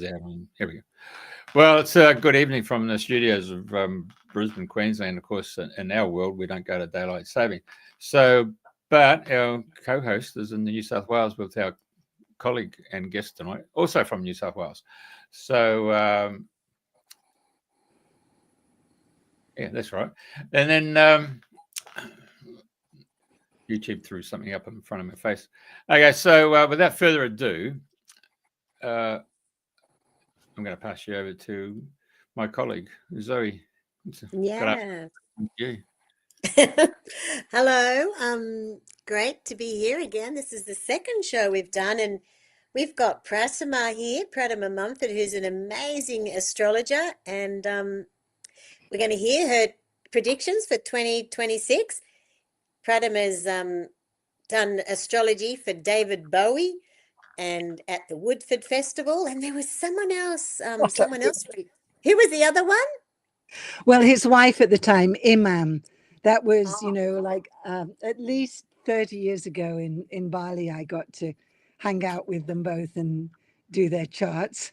is out on. Here we go. Well, it's a good evening from the studios of Brisbane, Queensland. Of course, in our world, we don't go to daylight saving. So, but our co-host is in the New South Wales with our colleague and guest tonight, also from New South Wales. So, yeah, that's right. And then YouTube threw something up in front of my face. Okay, so without further ado, I'm going to pass you over to my colleague, Zoe. Yeah. Thank you. Hello. Great to be here again. This is the second show we've done, and we've got Pratima here, Pratima Mumford, who's an amazing astrologer, and we're going to hear her predictions for 2026. Pratima's done astrology for David Bowie and at the Woodford Festival, and there was someone else. Who was the other one? Well, his wife at the time, Iman. That was, at least 30 years ago in Bali. I got to hang out with them both and do their charts.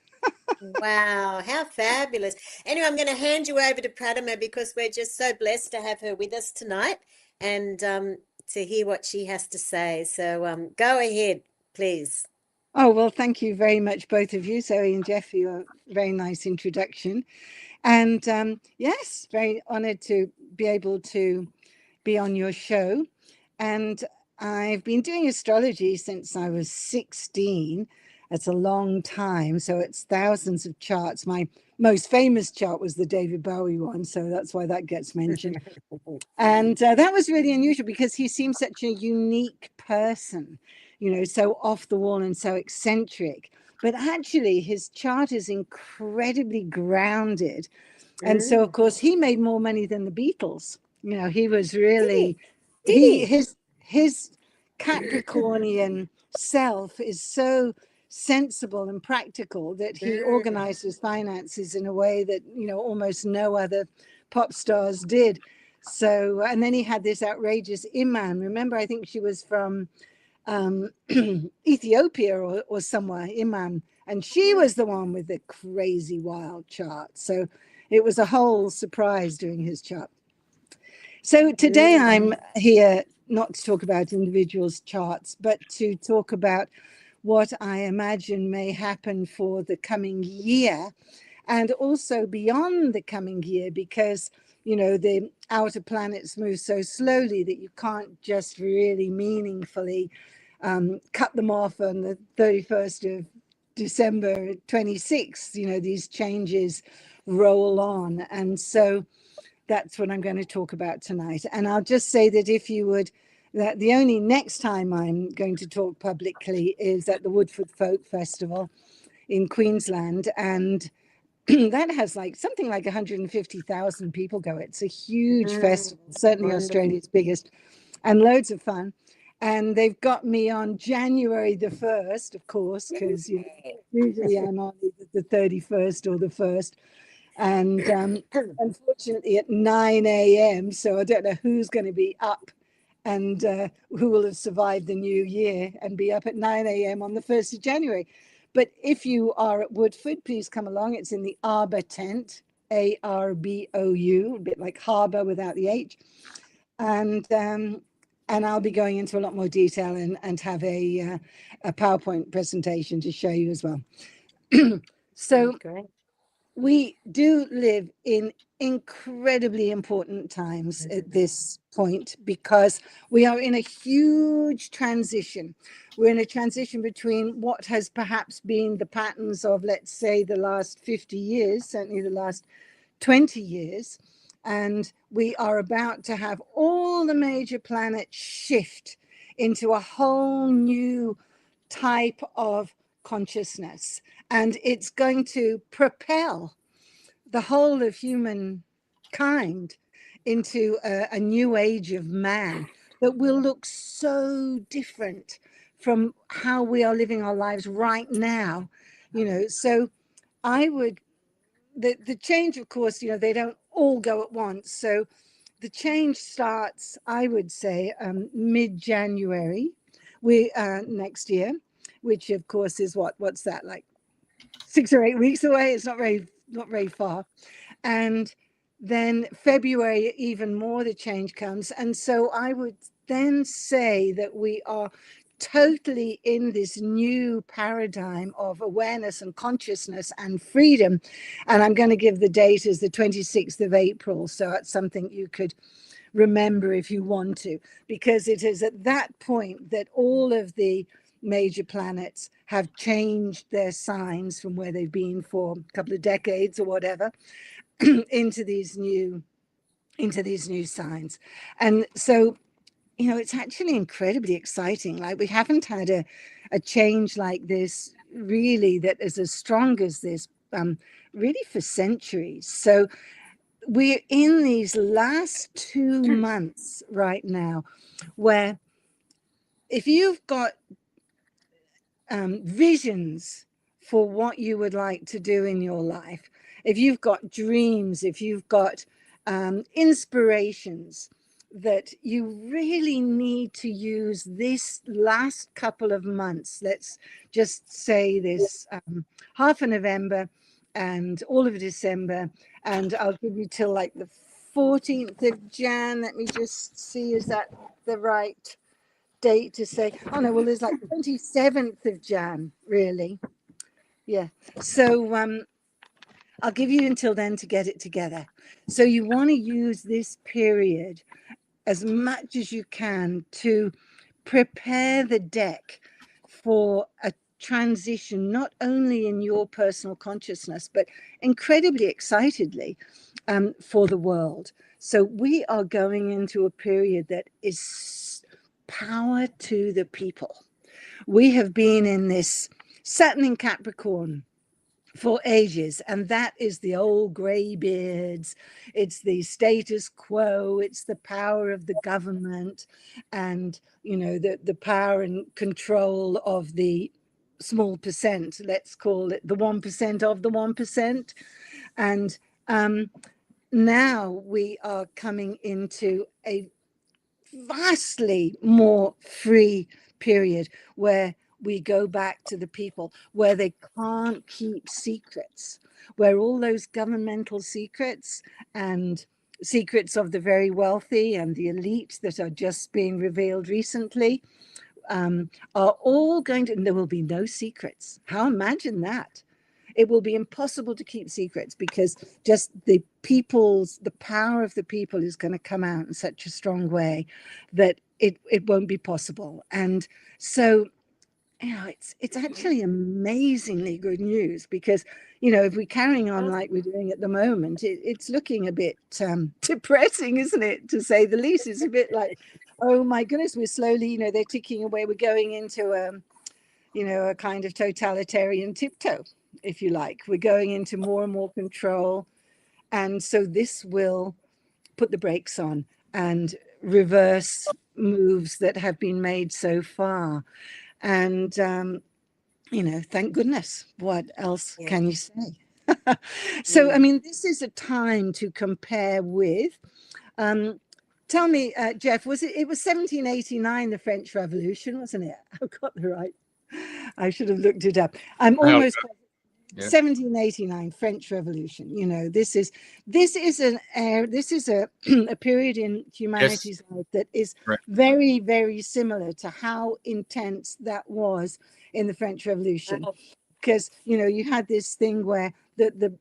Wow, how fabulous. Anyway, I'm going to hand you over to Pratima because we're just so blessed to have her with us tonight and to hear what she has to say. So go ahead, please. Oh, well, thank you very much, both of you, Zoe and Jeff, for your very nice introduction. And yes, very honored to be able to be on your show. And I've been doing astrology since I was 16. That's a long time. So it's thousands of charts. My most famous chart was the David Bowie one. So that's why that gets mentioned. And that was really unusual because he seems such a unique person, so off the wall and so eccentric. But actually, his chart is incredibly grounded. And so, of course, he made more money than the Beatles. He was really, his Capricornian self is so sensible and practical that he organized his finances in a way that, almost no other pop stars did. So, and then he had this outrageous Iman. Remember, I think she was from Ethiopia or somewhere, Iman, and she was the one with the crazy wild chart. So it was a whole surprise doing his chart. So today I'm here not to talk about individuals' charts, but to talk about what I imagine may happen for the coming year and also beyond the coming year, because the outer planets move so slowly that you can't just really meaningfully cut them off on the 31st of December 26. These changes roll on. And so that's what I'm going to talk about tonight. And I'll just say that that the only next time I'm going to talk publicly is at the Woodford Folk Festival in Queensland. And that has something like 150,000 people go. It's a huge festival, certainly Australia's biggest, and loads of fun. And they've got me on January the 1st, of course, because usually I'm on the 31st or the 1st. And unfortunately at 9 a.m. So I don't know who's going to be up and who will have survived the new year and be up at 9 a.m. on the 1st of January. But if you are at Woodford, please come along. It's in the Arbour tent, ARBOU, a bit like harbour without the H. And I'll be going into a lot more detail and have a PowerPoint presentation to show you as well. So we do live in incredibly important times at this point because we are in a huge transition. We're in a transition between what has perhaps been the patterns of, let's say, the last 50 years, certainly the last 20 years. And we are about to have all the major planets shift into a whole new type of consciousness. And it's going to propel the whole of humankind into a new age of man that will look so different from how we are living our lives right now. So the change, of course, they don't all go at once. So the change starts, I would say, mid-January next year, which of course is what's that, like 6 or 8 weeks away. It's not very far. And then February, even more, the change comes. And so I would then say that we are totally in this new paradigm of awareness and consciousness and freedom. And I'm going to give the date as the 26th of April. So it's something you could remember if you want to, because it is at that point that all of the major planets have changed their signs from where they've been for a couple of decades or whatever into these new signs. And so, you know, it's actually incredibly exciting. Like, we haven't had a change like this really that is as strong as this really for centuries. So we're in these last 2 months right now where if you've got visions for what you would like to do in your life, if you've got dreams, if you've got inspirations, that you really need to use this last couple of months, let's just say this half of November and all of December, and I'll give you till like the 14th of Jan. Let me just see, is that the right date to say? Oh no, well, there's like 27th of Jan, really. Yeah. So I'll give you until then to get it together. So you want to use this period as much as you can to prepare the deck for a transition, not only in your personal consciousness, but incredibly excitedly for the world. So we are going into a period that is power to the people. We have been in this Saturn in Capricorn for ages, and that is the old grey beards, it's the status quo, it's the power of the government, and you know, the power and control of the small percent, let's call it the 1% of the 1%. And now we are coming into a vastly more free period where we go back to the people, where they can't keep secrets, where all those governmental secrets and secrets of the very wealthy and the elite that are just being revealed recently are all going to, and there will be no secrets. How imagine that? It will be impossible to keep secrets because just the power of the people is going to come out in such a strong way that it won't be possible. And so, you know, it's actually amazingly good news because, you know, if we're carrying on like we're doing at the moment, it's looking a bit depressing, isn't it, to say the least. It's a bit like, oh my goodness, we're slowly, you know, they're ticking away. We're going into you know, a kind of totalitarian tiptoe, if you like. We're going into more and more control. And so this will put the brakes on and reverse moves that have been made so far. And, you know, thank goodness. What else can you say? So, I mean, this is a time to compare with. Tell me, Jeff, it was 1789, the French Revolution, wasn't it? I've got the right. I should have looked it up. I'm almost 1789 French Revolution. You know, this is a period in humanity's life that is very, very similar to how intense that was in the French Revolution, because you know, you had this thing where the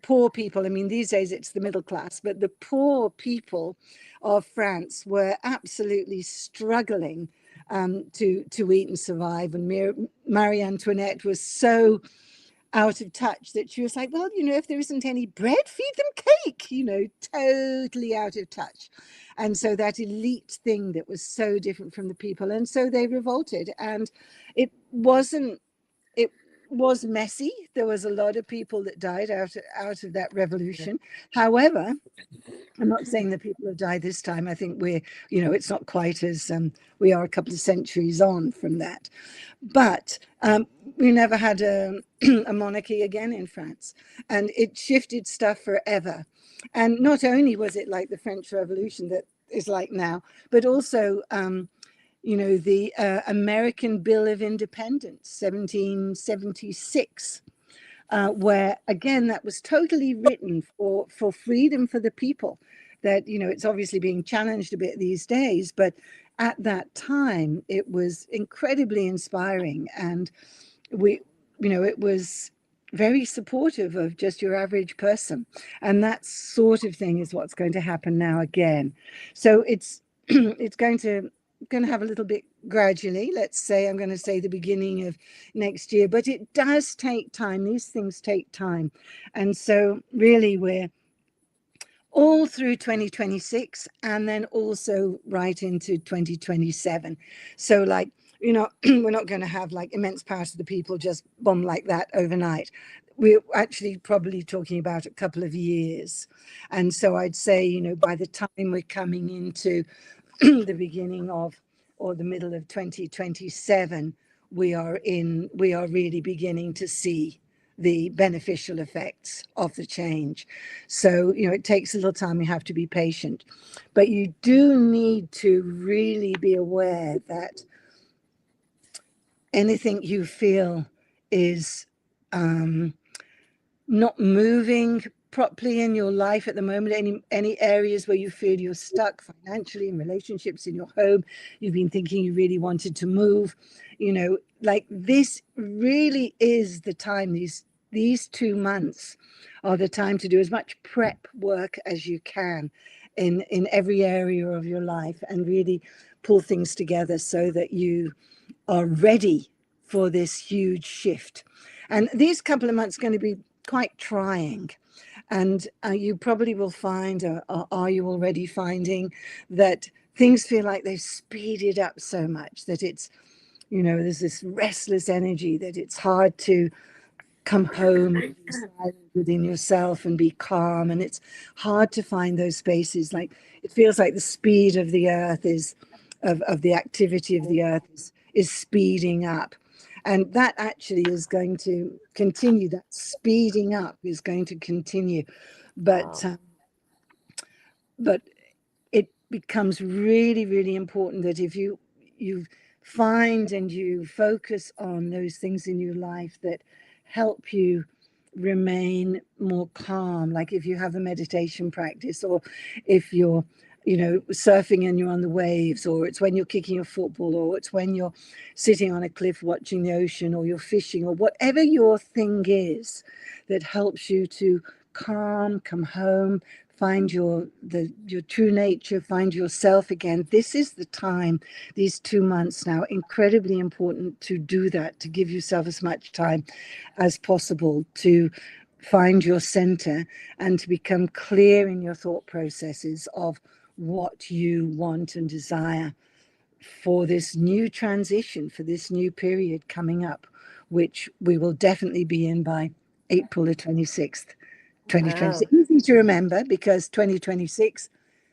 poor people, I mean, these days it's the middle class, but the poor people of France were absolutely struggling to eat and survive. And Marie Antoinette was so out of touch that she was like, well, you know, if there isn't any bread, feed them cake, you know, totally out of touch. And so that elite thing that was so different from the people. And so they revolted, and it was messy. There was a lot of people that died out of that revolution. However, I'm not saying that people have died this time. I think we're, you know, it's not quite as, we are a couple of centuries on from that. But we never had a monarchy again in France, and it shifted stuff forever. And not only was it like the French Revolution that is like now, but also, you know, the American Bill of Independence, 1776, where, again, that was totally written for freedom for the people. That, you know, it's obviously being challenged a bit these days, but at that time, it was incredibly inspiring. And it was very supportive of just your average person. And that sort of thing is what's going to happen now again. So it's it's going to have a little bit gradually. Let's say, I'm going to say the beginning of next year, but it does take time. These things take time. And so really we're all through 2026 and then also right into 2027. So like, you know, we're not going to have like immense power to the people just bomb like that overnight. We're actually probably talking about a couple of years. And so I'd say, you know, by the time we're coming into the beginning of or the middle of 2027, we are really beginning to see the beneficial effects of the change. So, you know, it takes a little time. You have to be patient, but you do need to really be aware that anything you feel is not moving properly in your life at the moment, any areas where you feel you're stuck financially, in relationships, in your home, you've been thinking you really wanted to move, you know, like this really is the time. These 2 months are the time to do as much prep work as you can in every area of your life and really pull things together so that you are ready for this huge shift. And these couple of months are going to be quite trying. And you probably will find, or are you already finding, that things feel like they've speeded up so much that it's, you know, there's this restless energy that it's hard to come home within yourself and be calm. And it's hard to find those spaces. Like it feels like the speed of the earth of the activity of the earth is speeding up. And that actually is going to continue. That speeding up is going to continue. But it becomes really, really important that if you find and you focus on those things in your life that help you remain more calm, like if you have a meditation practice, or if you're, you know, surfing and you're on the waves, or it's when you're kicking a football, or it's when you're sitting on a cliff watching the ocean, or you're fishing, or whatever your thing is that helps you to come home, find your true nature, find yourself again. This is the time, these 2 months now, incredibly important to do that, to give yourself as much time as possible to find your center and to become clear in your thought processes of what you want and desire for this new transition, for this new period coming up, which we will definitely be in by April the 26th. 2026. Wow. Easy to remember because 2026,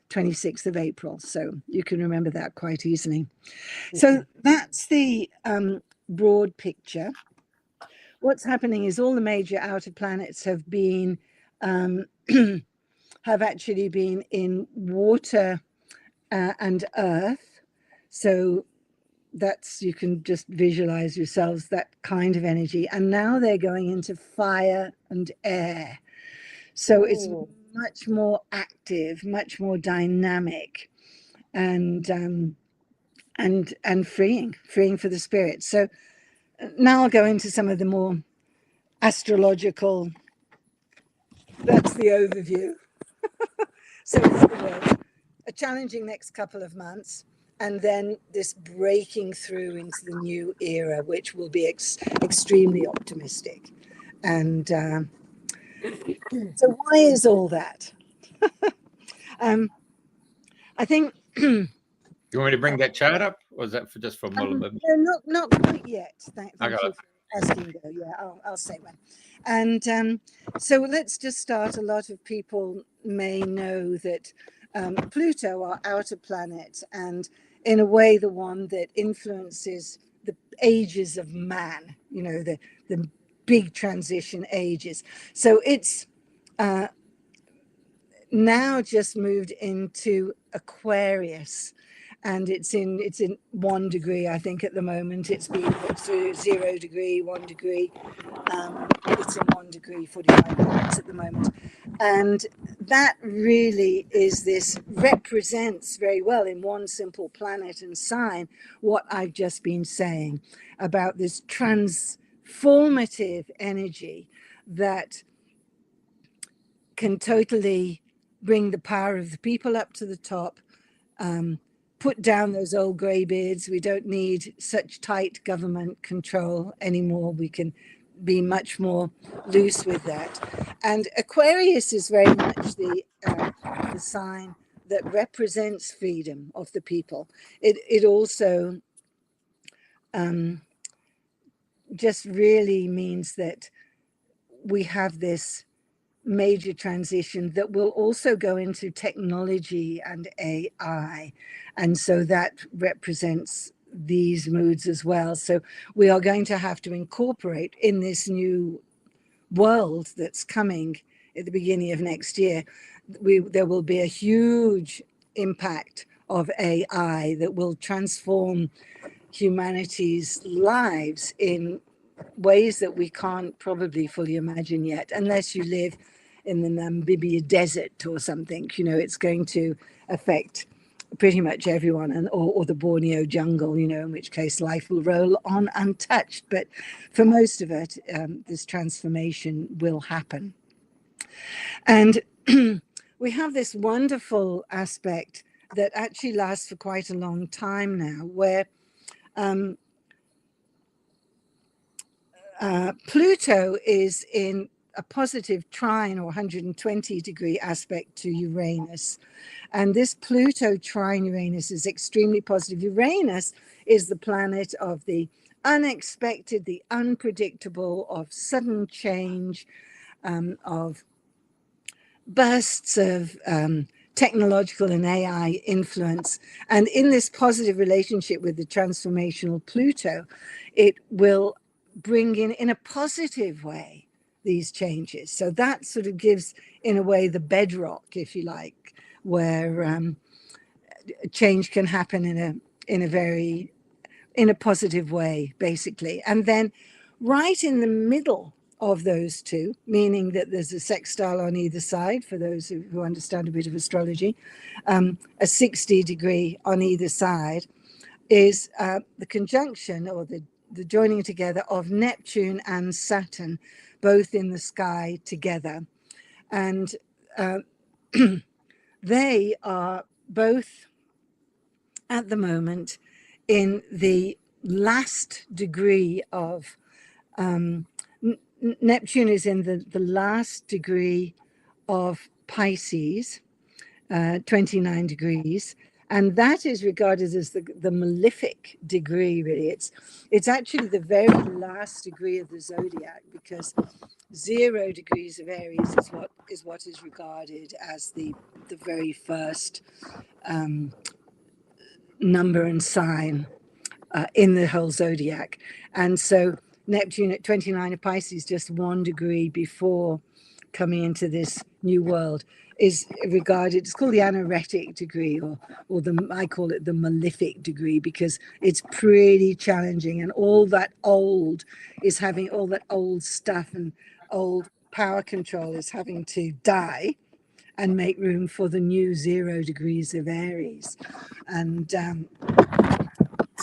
26th of April. So you can remember that quite easily. Mm-hmm. So that's the broad picture. What's happening is all the major outer planets have been, have actually been in water and earth. So that's, you can just visualize yourselves that kind of energy. And now they're going into fire and air. So it's much more active, much more dynamic, and freeing for the spirit. So now I'll go into some of the more astrological. That's the overview. So in other words, a challenging next couple of months, and then this breaking through into the new era, which will be extremely optimistic. And so why is all that? I think. You want me to bring that chart up, or is that just for Muller? No, not quite yet. Thank you for asking, though. Yeah, I'll say when. And so let's just start. A lot of people may know that Pluto, our outer planet, and in a way the one that influences the ages of man, you know, the big transition ages. So it's now just moved into Aquarius. and it's in 1 degree, I think, at the moment. It's being put through 0 degree, 1 degree. It's in 1 degree 45 minutes at the moment, and that really represents very well in one simple planet and sign what I've just been saying about this transformative energy that can totally bring the power of the people up to the top, put down those old greybeards. We don't need such tight government control anymore. We can be much more loose with that. And Aquarius is very much the sign that represents freedom of the people. It also just really means that we have this major transition that will also go into technology and AI. And so that represents these moods as well. So we are going to have to incorporate in this new world that's coming at the beginning of next year. There will be a huge impact of AI that will transform humanity's lives in ways that we can't probably fully imagine yet, unless you live in the Namibia desert or something. It's going to affect pretty much everyone, or the Borneo jungle, in which case life will roll on untouched. But for most of it, this transformation will happen. And we have this wonderful aspect that actually lasts for quite a long time now, where Pluto is in a positive trine or 120 degree aspect to Uranus. And this Pluto trine Uranus is extremely positive. Uranus is the planet of the unexpected, the unpredictable, of sudden change, of bursts of technological and AI influence. And in this positive relationship with the transformational Pluto, it will bring in a positive way these changes. So that sort of gives, in a way, the bedrock, if you like, where change can happen in a positive way, basically. And then right in the middle of those two, meaning that there's a sextile on either side, for those who understand a bit of astrology, a 60 degree on either side, is the conjunction or the joining together of Neptune and Saturn, both in the sky together. And they are both at the moment in the last degree of Neptune is in the last degree of Pisces, 29 degrees. And that is regarded as the malefic degree, really. It's actually the very last degree of the zodiac, because 0 degrees of Aries is what is regarded as the very first number and sign in the whole zodiac. And so Neptune at 29 of Pisces, just 1 degree before coming into this new world, is regarded, it's called the anoretic degree, or I call it the malefic degree, because it's pretty challenging, and all that old stuff and old power control is having to die and make room for the new 0 degrees of Aries. And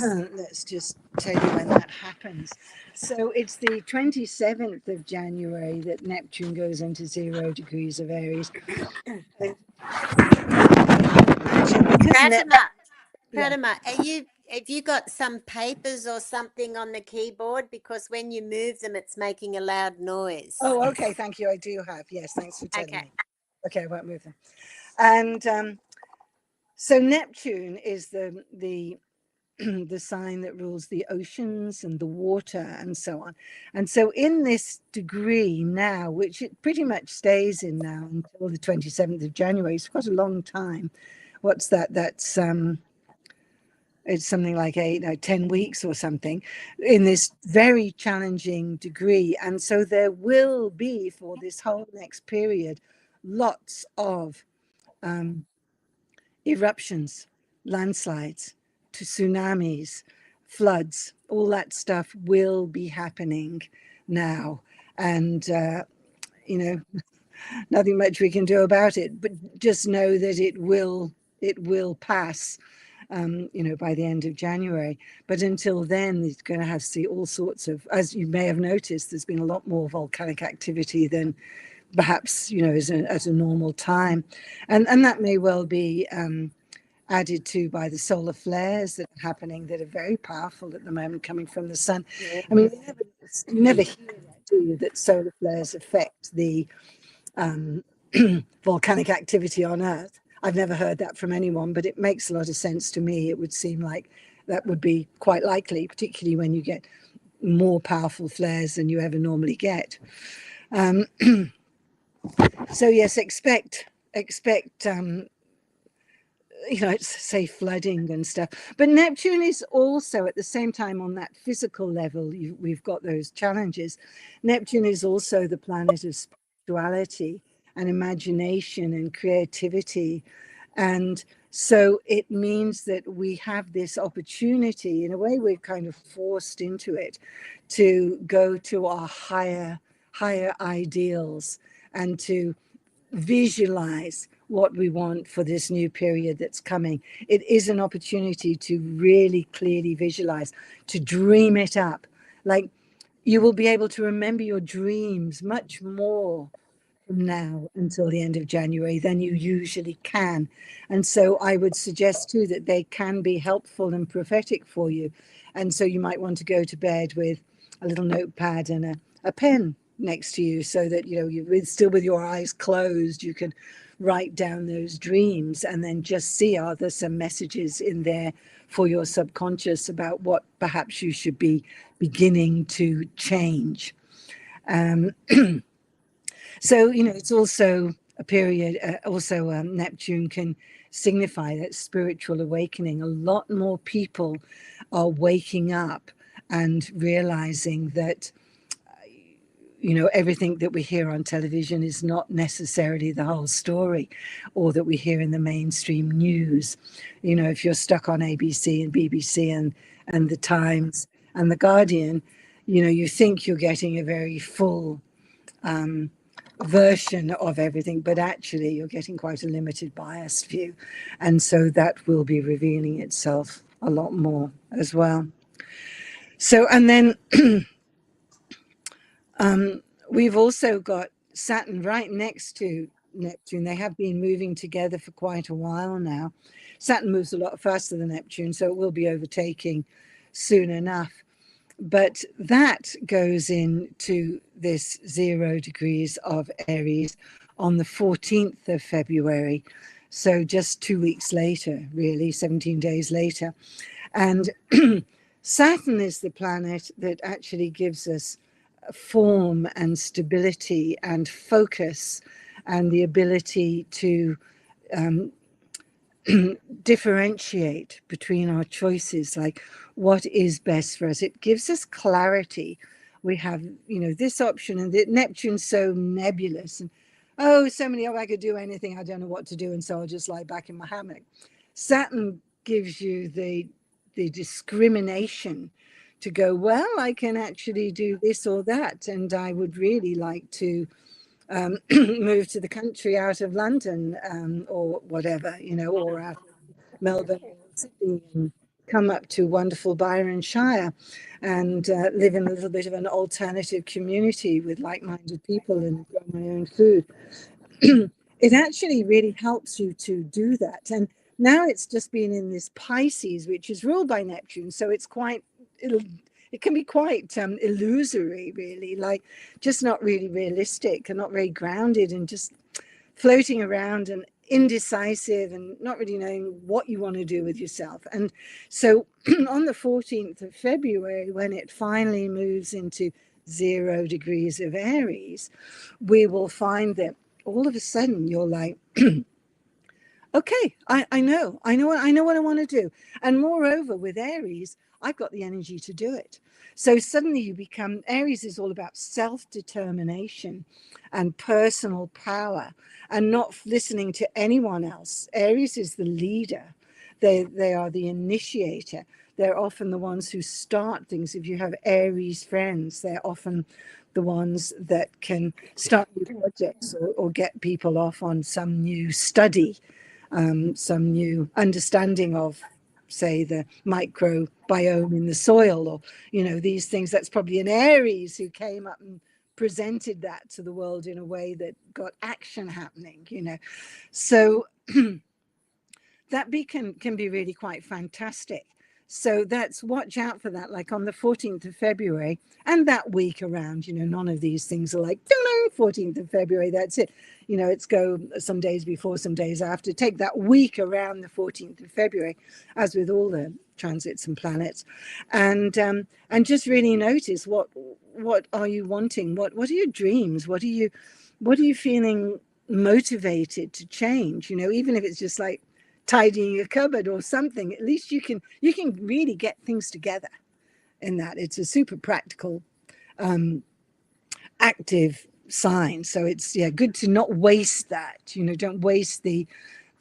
let's just tell you when that happens. So it's the 27th of January that Neptune goes into 0 degrees of Aries. Pratima, have you got some papers or something on the keyboard? Because when you move them, it's making a loud noise. Oh, okay. Thank you. I do have. Yes, thanks for telling me. Okay, I won't move them. And so Neptune is the the sign that rules the oceans and the water and so on. And so in this degree now, which it pretty much stays in now until the 27th of January, it's quite a long time. What's that? That's it's something like 10 weeks or something, in this very challenging degree. And so there will be, for this whole next period, lots of eruptions landslides to tsunamis, floods, all that stuff will be happening now. And, nothing much we can do about it, but just know that it will pass, by the end of January. But until then, it's going to have to see all sorts of, as you may have noticed, there's been a lot more volcanic activity than perhaps, as a normal time. And that may well be added to by the solar flares that are happening, that are very powerful at the moment, coming from the sun. I mean, you never hear that, do you, that solar flares affect the volcanic activity on Earth. I've never heard that from anyone, but it makes a lot of sense to me. It would seem like that would be quite likely, particularly when you get more powerful flares than you ever normally get. So yes, expect say flooding and stuff. But Neptune is also, at the same time, on that physical level, we've got those challenges. Neptune is also the planet of spirituality and imagination and creativity. And so it means that we have this opportunity, in a way we're kind of forced into it, to go to our higher ideals and to visualize what we want for this new period that's coming. It is an opportunity to really clearly visualize, to dream it up. Like, you will be able to remember your dreams much more from now until the end of January than you usually can. And so I would suggest too that they can be helpful and prophetic for you. And so you might want to go to bed with a little notepad and a pen next to you, so that you're still with your eyes closed, you can write down those dreams and then just see, are there some messages in there for your subconscious about what perhaps you should be beginning to change. So it's also a period, Neptune can signify that spiritual awakening. A lot more people are waking up and realizing that everything that we hear on television is not necessarily the whole story, or that we hear in the mainstream news. If you're stuck on ABC and BBC and the Times and the Guardian, you think you're getting a very full version of everything, but actually you're getting quite a limited, biased view. And so that will be revealing itself a lot more as well. So, and then we've also got Saturn right next to Neptune. They have been moving together for quite a while now. Saturn moves a lot faster than Neptune, so it will be overtaking soon enough. But that goes into this 0 degrees of Aries on the 14th of February. So just 2 weeks later, really, 17 days later. And Saturn is the planet that actually gives us form and stability and focus and the ability to differentiate between our choices, like what is best for us. It gives us clarity. We have, this option, and Neptune's so nebulous, and so many, I could do anything, I don't know what to do, and so I'll just lie back in my hammock. Saturn gives you the discrimination to go, well, I can actually do this or that, and I would really like to move to the country out of London, or whatever, or out of Melbourne or Sydney, and come up to wonderful Byronshire and live in a little bit of an alternative community with like-minded people and grow my own food. It actually really helps you to do that. And now it's just been in this Pisces, which is ruled by Neptune, so it's quite, it can be quite illusory, really, like just not really realistic and not very grounded, and just floating around and indecisive and not really knowing what you want to do with yourself. And so on the 14th of February, when it finally moves into 0 degrees of Aries, we will find that all of a sudden you're like, okay, I know what I want to do. And moreover, with Aries, I've got the energy to do it. So suddenly you become, Aries is all about self-determination and personal power and not listening to anyone else. Aries is the leader, They are the initiator. They're often the ones who start things. If you have Aries friends, they're often the ones that can start new projects or get people off on some new study, some new understanding of, say, the microbiome in the soil, or, you know, these things. That's probably an Aries who came up and presented that to the world in a way that got action happening, you know. So that can be really quite fantastic. So that's, watch out for that, like on the 14th of February and that week around, you know, none of these things are like, 14th of February, that's it. You know, it's go some days before, some days after. Take that week around the 14th of February, as with all the transits and planets, and just really notice what are you wanting? What are your dreams? What are you feeling motivated to change? You know, even if it's just like tidying a cupboard or something, at least you can really get things together in that. It's a super practical, active sign. So it's good to not waste that. You know, don't waste the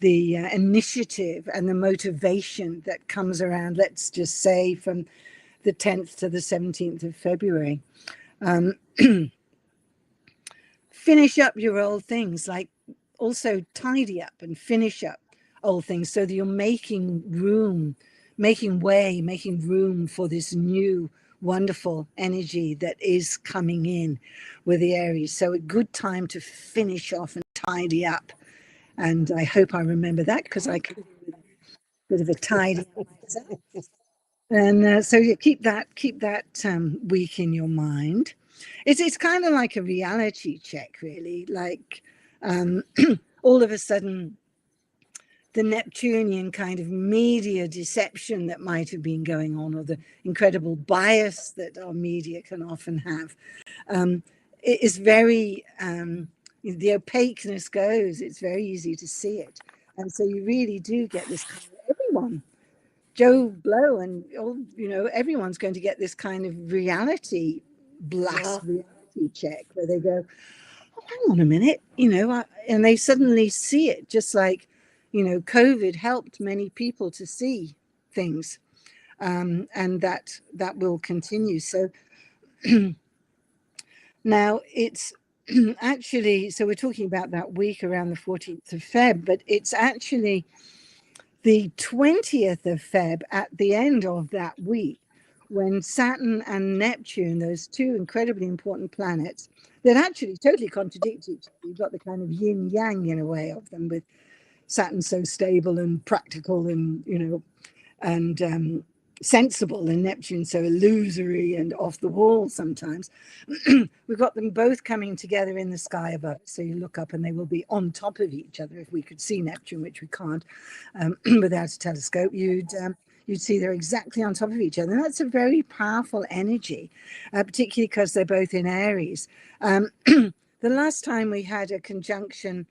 initiative and the motivation that comes around, let's just say, from the 10th to the 17th of February. Finish up your old things, like also tidy up and finish up old things, so that you're making room for this new wonderful energy that is coming in with the Aries. So a good time to finish off and tidy up. And I hope I remember that, because I could do with a bit of a tidy up myself. And so you keep that week in your mind. It's kind of like a reality check, really. Like all of a sudden, the Neptunian kind of media deception that might have been going on, or the incredible bias that our media can often have, it is very, the opaqueness goes, it's very easy to see it. And so you really do get this kind of, everyone, Joe Blow and all, you know, everyone's going to get this kind of reality blast, reality check, where they go, oh, hang on a minute, you know, and they suddenly see it, just like, you know, COVID helped many people to see things, and that will continue. So now it's actually, so we're talking about that week around the 14th of Feb, but it's actually the 20th of Feb, at the end of that week, when Saturn and Neptune, those two incredibly important planets that actually totally contradict each other. You've got the kind of yin yang in a way of them, with Saturn so stable and practical and, you know, and sensible, and Neptune so illusory and off the wall sometimes. We've got them both coming together in the sky above. So you look up and they will be on top of each other. If we could see Neptune, which we can't without a telescope, you'd see they're exactly on top of each other. And that's a very powerful energy, particularly because they're both in Aries. The last time we had a conjunction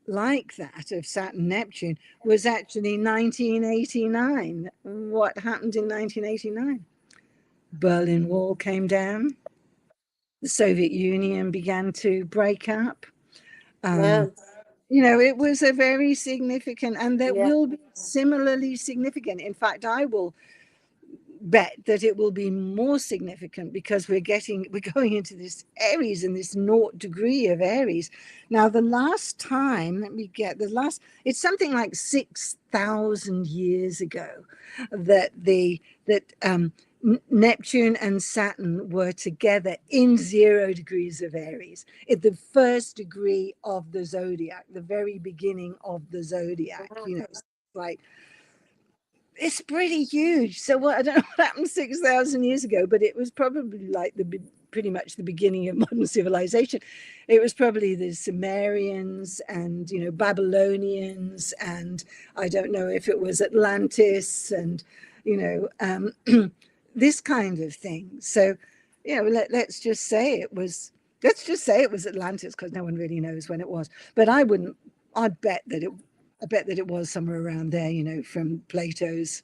like that of Saturn-Neptune was actually 1989. What happened in 1989? Berlin Wall came down. The Soviet Union began to break up. You know, it was a very significant, and that will be similarly significant. In fact, I will bet that it will be more significant, because we're going into this Aries and this 0 degree of Aries. Now, the last time, it's something like 6,000 years ago that Neptune and Saturn were together in 0 degrees of Aries, at the first degree of the zodiac, the very beginning of the zodiac. You know, it's like, it's pretty huge. So I don't know what happened 6,000 years ago, but it was probably like pretty much the beginning of modern civilization. It was probably the Sumerians and, you know, Babylonians, and I don't know if it was Atlantis, and, you know, this kind of thing. So, you know, let's just say it was Atlantis, because no one really knows when it was. But I'd bet that it was somewhere around there, you know, from Plato's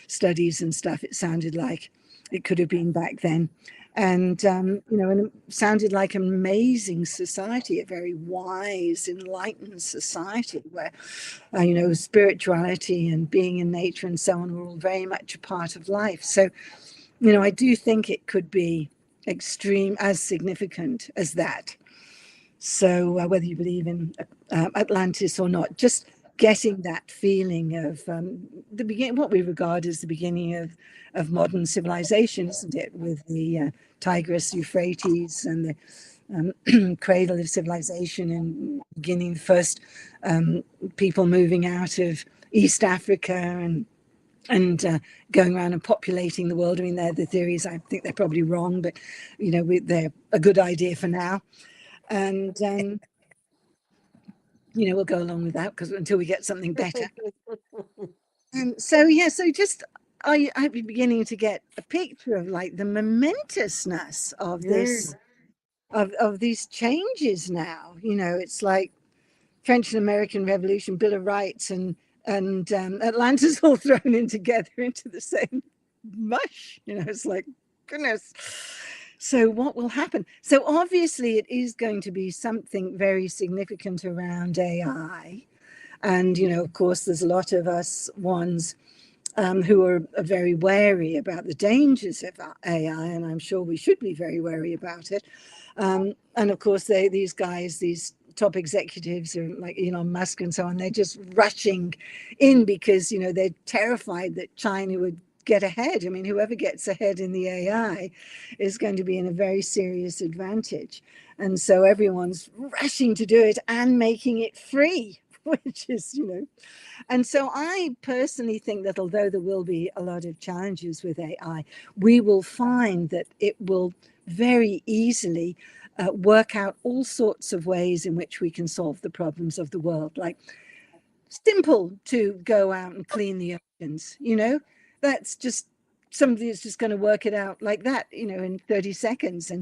studies and stuff. It sounded like it could have been back then. And, and it sounded like an amazing society, a very wise, enlightened society where, spirituality and being in nature and so on were all very much a part of life. So, I do think it could be extreme, as significant as that. So whether you believe in Atlantis or not, just getting that feeling of the beginning, what we regard as the beginning of modern civilization, isn't it? With the Tigris, Euphrates, and the cradle of civilization, and beginning the first people moving out of East Africa and going around and populating the world. I mean, they're the theories. I think they're probably wrong, but they're a good idea for now. And we'll go along with that because until we get something better. And so just I'd be beginning to get a picture of like the momentousness of this of these changes now. It's like French and American Revolution, Bill of Rights, and Atlantis all thrown in together into the same mush. It's like, goodness. So what will happen? So obviously it is going to be something very significant around AI. And, of course, there's a lot of us ones who are very wary about the dangers of AI, and I'm sure we should be very wary about it. And of course, these guys, these top executives like Elon Musk and so on, they're just rushing in because, they're terrified that China would get ahead. I mean, whoever gets ahead in the AI is going to be in a very serious advantage. And so everyone's rushing to do it and making it free, which is, and so I personally think that although there will be a lot of challenges with AI, we will find that it will very easily work out all sorts of ways in which we can solve the problems of the world. Like simple to go out and clean the oceans, that's just somebody is just going to work it out like that, in 30 seconds.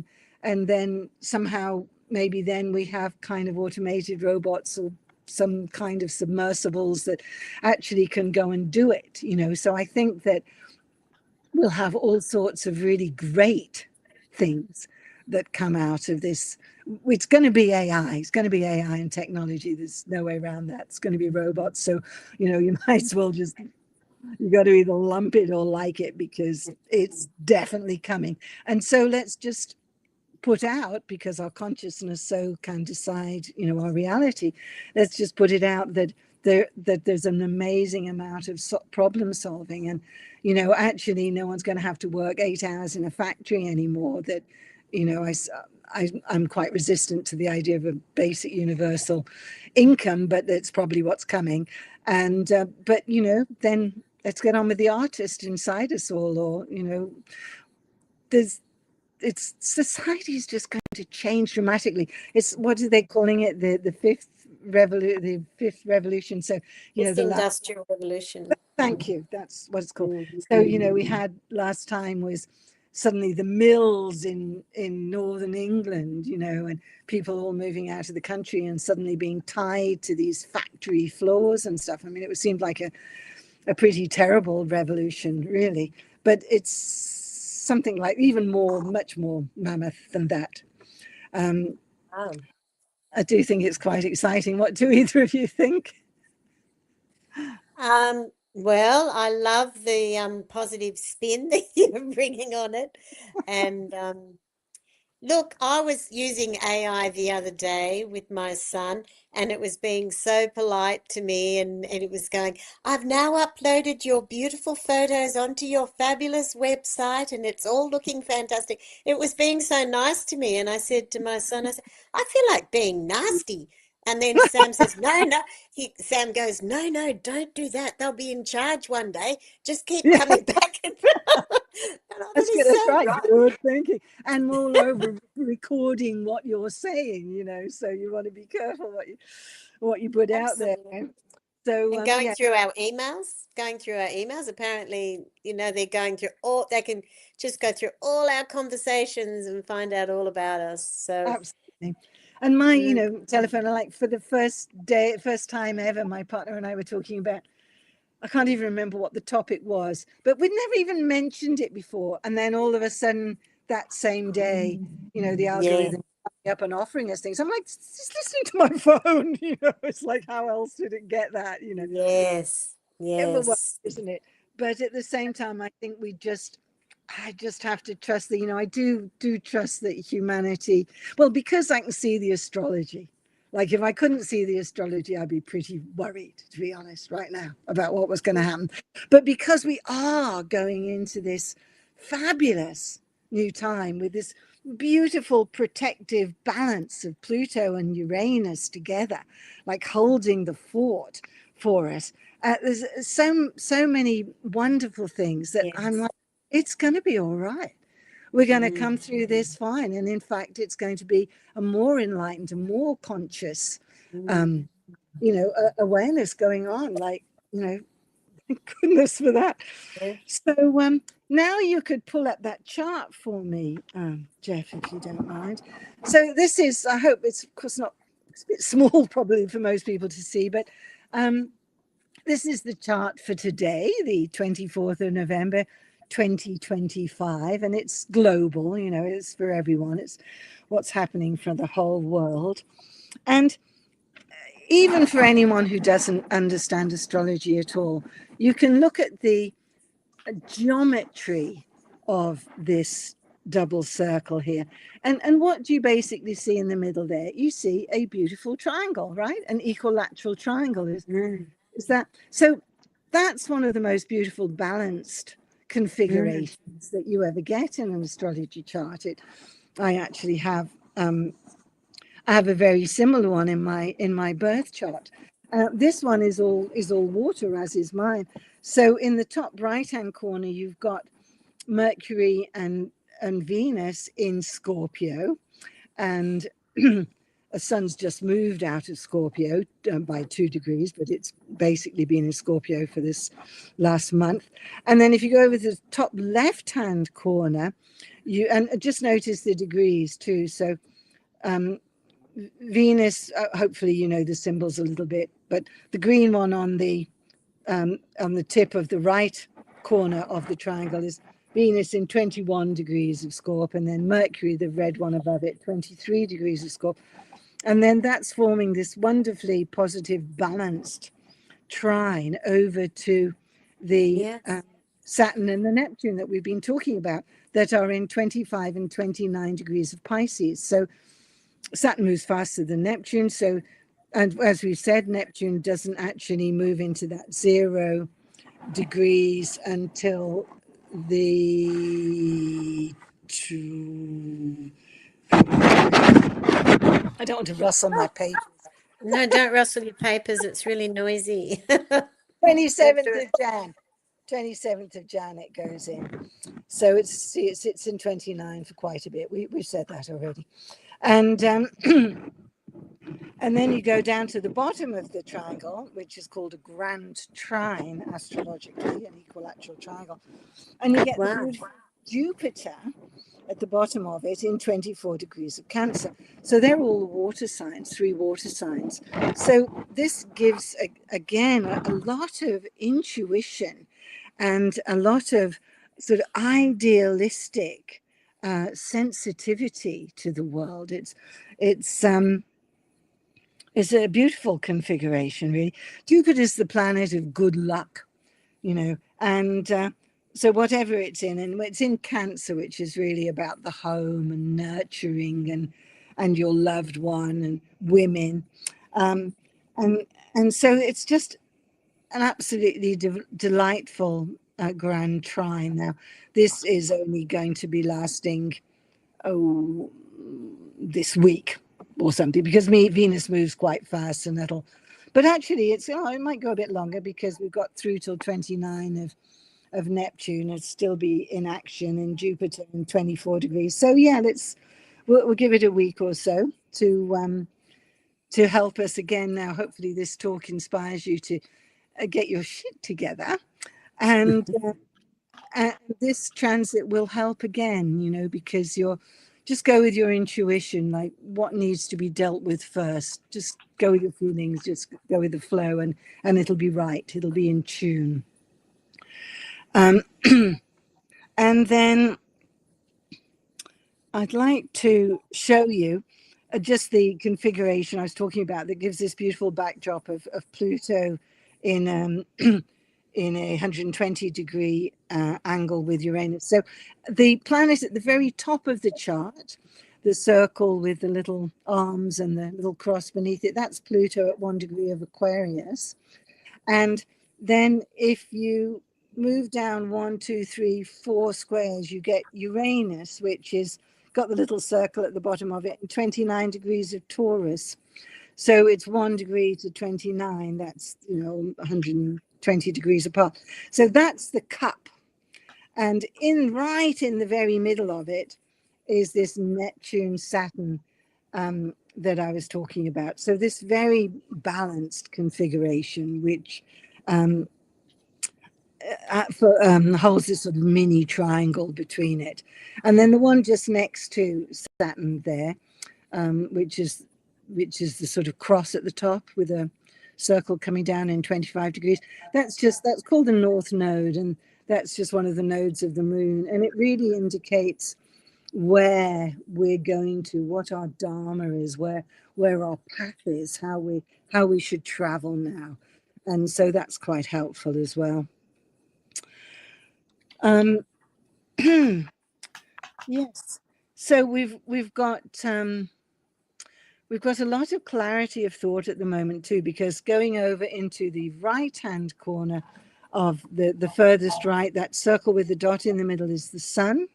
And then somehow maybe then we have kind of automated robots or some kind of submersibles that actually can go and do it, So I think that we'll have all sorts of really great things that come out of this. It's going to be AI. It's going to be AI and technology. There's no way around that. It's going to be robots. So, you might as well just, you got to either lump it or like it because it's definitely coming. And so let's just put out, because our consciousness so can decide, our reality. Let's just put it out that there's an amazing amount of problem solving, and actually no one's going to have to work 8 hours in a factory anymore. That I'm quite resistant to the idea of a basic universal income, but that's probably what's coming. And but then let's get on with the artist inside us all, or society is just going to change dramatically. It's, what are they calling it, the fifth revolution. So the industrial revolution. Thank you, that's what it's called. So we had last time was suddenly the mills in northern England, and people all moving out of the country and suddenly being tied to these factory floors and stuff. I mean, it seemed like a pretty terrible revolution, really, but it's something like even much more mammoth than that. I do think it's quite exciting. What do either of you think? Well, I love the positive spin that you're bringing on it. And look, I was using AI the other day with my son, and it was being so polite to me, and it was going, I've now uploaded your beautiful photos onto your fabulous website, and it's all looking fantastic. It was being so nice to me, and I said to my son, I feel like being nasty. And then Sam says, no. Sam goes, no, don't do that. They'll be in charge one day. Just keep coming back. That's good. That's right. Good thinking. And moreover, recording what you're saying, so you want to be careful what you put out there. So and going through our emails, apparently, they're going through they can just go through all our conversations and find out all about us. So absolutely. And my, telephone, like for the first time ever, my partner and I were talking about, I can't even remember what the topic was, but we'd never even mentioned it before. And then all of a sudden that same day, you know, the Yeah. algorithm coming up and offering us things. I'm like, just listening to my phone, you know, it's like, how else did it get that, you know? Yes. Everyone, Yes. isn't it? But at the same time, I think I just have to trust that, you know, I do trust that humanity, well, because I can see the astrology. Like if I couldn't see the astrology, I'd be pretty worried, to be honest, right now about what was going to happen. But because we are going into this fabulous new time with this beautiful protective balance of Pluto and Uranus together, like holding the fort for us, there's so many wonderful things that I'm like, it's going to be all right. We're going to come through this fine. And in fact, it's going to be a more enlightened, a more conscious, you know, awareness going on. Like, you know, thank goodness for that. So now you could pull up that chart for me, Jeff, if you don't mind. So this is, I hope it's, of course, not, it's a bit small probably for most people to see, but this is the chart for today, the 24th of November, 2025, and it's global, you know, it's for everyone. It's what's happening for the whole world. And even for anyone who doesn't understand astrology at all, you can look at the geometry of this double circle here. And what do you basically see in the middle there? You see a beautiful triangle, right? An equilateral triangle is that. So that's one of the most beautiful balanced configurations that you ever get in an astrology chart. I actually have I have a very similar one in my birth chart. This one is all water, as is mine. So in the top right hand corner, you've got Mercury and Venus in Scorpio, and the sun's just moved out of Scorpio by 2 degrees, but it's basically been in Scorpio for this last month. And then if you go over to the top left-hand corner, and just notice the degrees too. So Venus, hopefully you know the symbols a little bit, but the green one on the tip of the right corner of the triangle is Venus in 21 degrees of Scorp, and then Mercury, the red one above it, 23 degrees of Scorp. And then that's forming this wonderfully positive, balanced trine over to the Saturn and the Neptune that we've been talking about, that are in 25 and 29 degrees of Pisces. So Saturn moves faster than Neptune. So, and as we've said, Neptune doesn't actually move into that 0 degrees until the I don't want to rustle my pages. No, don't rustle your papers. It's really noisy. 27th of Jan. 27th of Jan it goes in. So it sits in 29 for quite a bit. We've said that already. And and then you go down to the bottom of the triangle, which is called a grand trine astrologically, an equilateral triangle. And you get the beautiful Jupiter at the bottom of it in 24 degrees of Cancer. So they're all the water signs, 3 water signs. So this gives, again, a lot of intuition and a lot of sort of idealistic sensitivity to the world. It's a beautiful configuration, really. Jupiter is the planet of good luck, you know, and so whatever it's in, and it's in Cancer, which is really about the home and nurturing and your loved one and women, and so it's just an absolutely delightful grand trine. Now, this is only going to be lasting this week or something, because Venus moves quite fast, and but actually it might go a bit longer, because we've got through till 29 of Neptune and still be in action, and Jupiter in 24 degrees. So yeah, we'll give it a week or so to help us again. Now, hopefully this talk inspires you to get your shit together, and this transit will help again, you know, because just go with your intuition, like what needs to be dealt with first. Just go with your feelings, just go with the flow, and it'll be right. It'll be in tune. And then I'd like to show you just the configuration I was talking about that gives this beautiful backdrop of Pluto in in a 120-degree angle with Uranus. So the planet at the very top of the chart, the circle with the little arms and the little cross beneath it, that's Pluto at 1 degree of Aquarius. And then if you move down 1, 2, 3, 4 squares, you get Uranus, which is got the little circle at the bottom of it, and 29 degrees of Taurus. So it's 1 degree to 29. That's, 120 degrees apart. So that's the cup. And right in the very middle of it is this Neptune Saturn that I was talking about. So this very balanced configuration, which holds this sort of mini triangle between it. And then the one just next to Saturn there, which is the sort of cross at the top with a circle coming down in 25 degrees. That's called the North Node, and that's just one of the nodes of the moon. And it really indicates where we're going to, what our dharma is, where our path is, how we should travel now. And so that's quite helpful as well. Yes. So we've got a lot of clarity of thought at the moment too, because going over into the right-hand corner of the furthest right, that circle with the dot in the middle is the sun,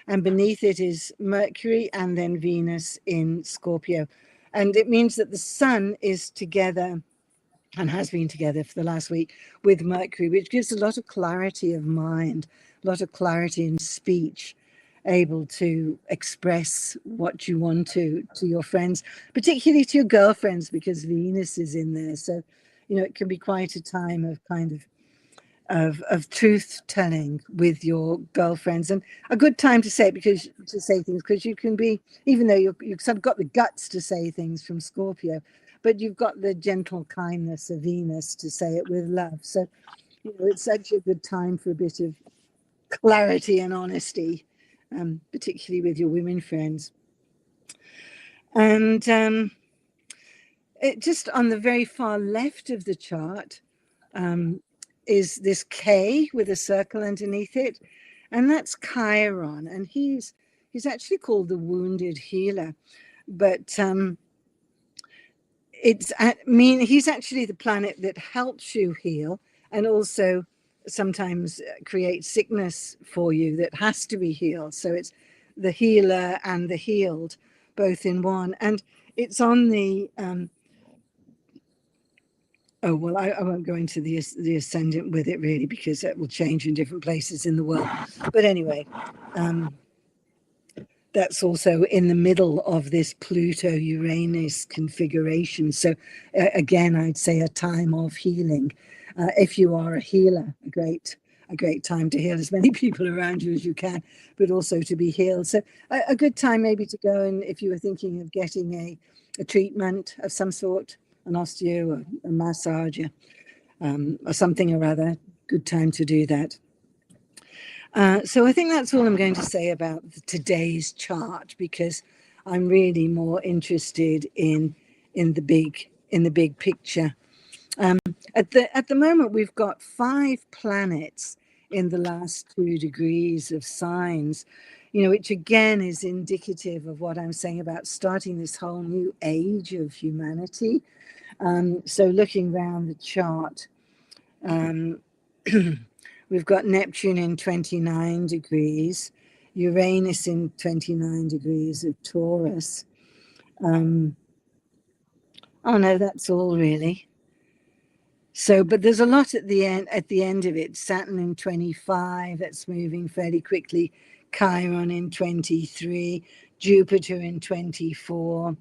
and beneath it is Mercury and then Venus in Scorpio. And it means that the sun is together and has been together for the last week with Mercury, which gives a lot of clarity of mind, a lot of clarity in speech, able to express what you want to your friends, particularly to your girlfriends, because Venus is in there. So, it can be quite a time of kind of truth telling with your girlfriends, and a good time to say things, because you can be, even though you've sort of got the guts to say things from Scorpio, but you've got the gentle kindness of Venus to say it with love. So, it's such a good time for a bit of clarity and honesty, particularly with your women friends. And just on the very far left of the chart is this K with a circle underneath it, and that's Chiron, and he's actually called the wounded healer, but he's actually the planet that helps you heal, and also sometimes creates sickness for you that has to be healed. So it's the healer and the healed both in one, and it's on the I won't go into the ascendant with it really, because it will change in different places in the world. But anyway, that's also in the middle of this Pluto-Uranus configuration. So again, I'd say a time of healing. If you are a healer, a great time to heal as many people around you as you can, but also to be healed. So a good time maybe to go, and if you were thinking of getting a treatment of some sort, an osteo, or a massage, or something or other, good time to do that. So I think that's all I'm going to say about today's chart, because I'm really more interested in the big picture. At the moment, we've got 5 planets in the last 2 degrees of signs, which again is indicative of what I'm saying about starting this whole new age of humanity. So looking around the chart, we've got Neptune in 29 degrees, Uranus in 29 degrees of Taurus. Oh no, that's all really. So, but there's a lot at the end of it. Saturn in 25, that's moving fairly quickly. Chiron in 23, Jupiter in 24,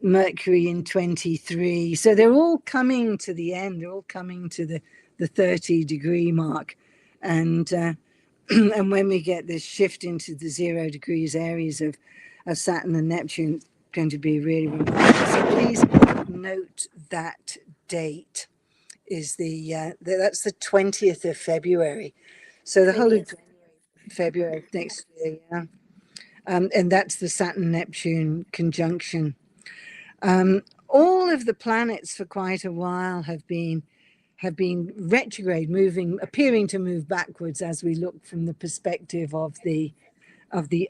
Mercury in 23. So they're all coming to the end. They're all coming to the 30-degree mark. And and when we get this shift into the 0 degrees Aries of Saturn and Neptune, it's going to be really remarkable. So please note that date is that's the 20th of February. So the whole of January, February next year, yeah. And that's the Saturn-Neptune conjunction. All of the planets for quite a while have been retrograde, appearing to move backwards as we look from the perspective of the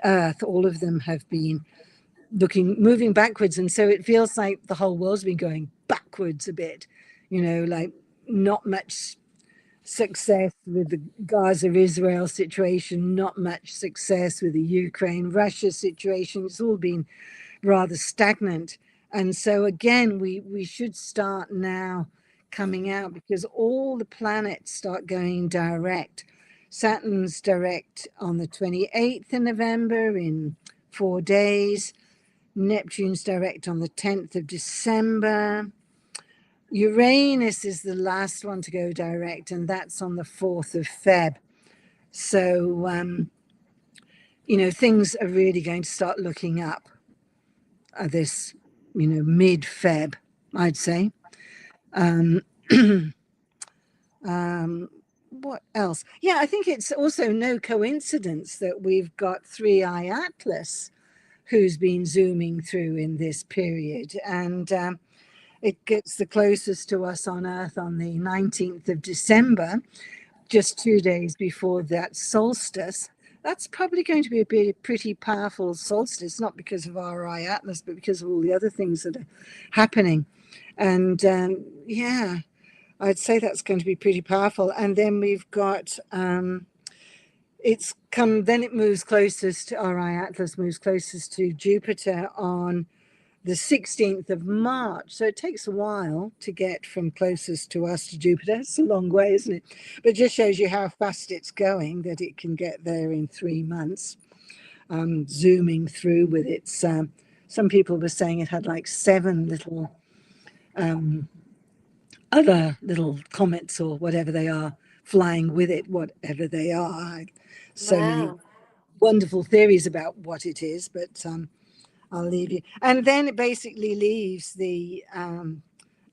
Earth. All of them have been moving backwards, and so it feels like the whole world's been going backwards a bit. Like not much success with the Gaza-Israel situation, not much success with the Ukraine-Russia situation. It's all been rather stagnant. And so again, we should start now coming out, because all the planets start going direct. Saturn's direct on the 28th of November in 4 days. Neptune's direct on the 10th of December. Uranus is the last one to go direct, and that's on the 4th of Feb. So, things are really going to start looking up at this, mid-Feb, I'd say. What else? Yeah, I think it's also no coincidence that we've got 3i Atlas, who's been zooming through in this period. And it gets the closest to us on Earth on the 19th of December, just 2 days before that solstice. That's probably going to be a pretty powerful solstice, not because of RI Atlas, but because of all the other things that are happening. And yeah, I'd say that's going to be pretty powerful. And then we've got, then it moves closest to RI Atlas, moves closest to Jupiter on the 16th of March. So it takes a while to get from closest to us to Jupiter. It's a long way, isn't it? But it just shows you how fast it's going, that it can get there in 3 months, zooming through with its, some people were saying it had like 7 little other little comets or whatever they are flying with it, whatever they are. So many wonderful theories about what it is, but I'll leave you. And then it basically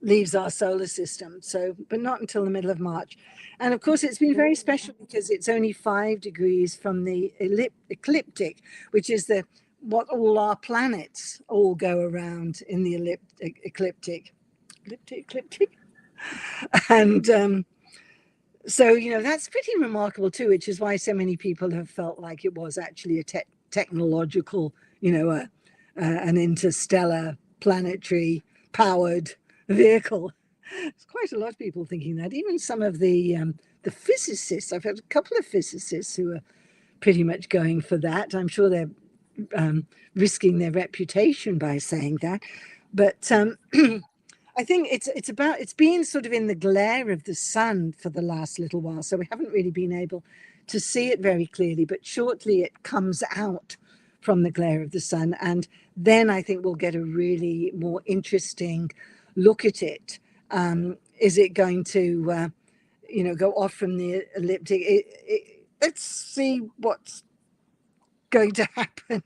leaves our solar system. So, but not until the middle of March. And of course, it's been very special because it's only 5 degrees from the ecliptic, which is what all our planets all go around in the ecliptic. And so, that's pretty remarkable too, which is why so many people have felt like it was actually a technological, an interstellar planetary powered vehicle. There's quite a lot of people thinking that. Even some of the physicists, I've had a couple of physicists who are pretty much going for that. I'm sure they're risking their reputation by saying that. But I think it's been sort of in the glare of the sun for the last little while, so we haven't really been able to see it very clearly, but shortly it comes out from the glare of the sun, and then I think we'll get a really more interesting look at it. Is it going to, go off from the elliptic? Let's see what's going to happen.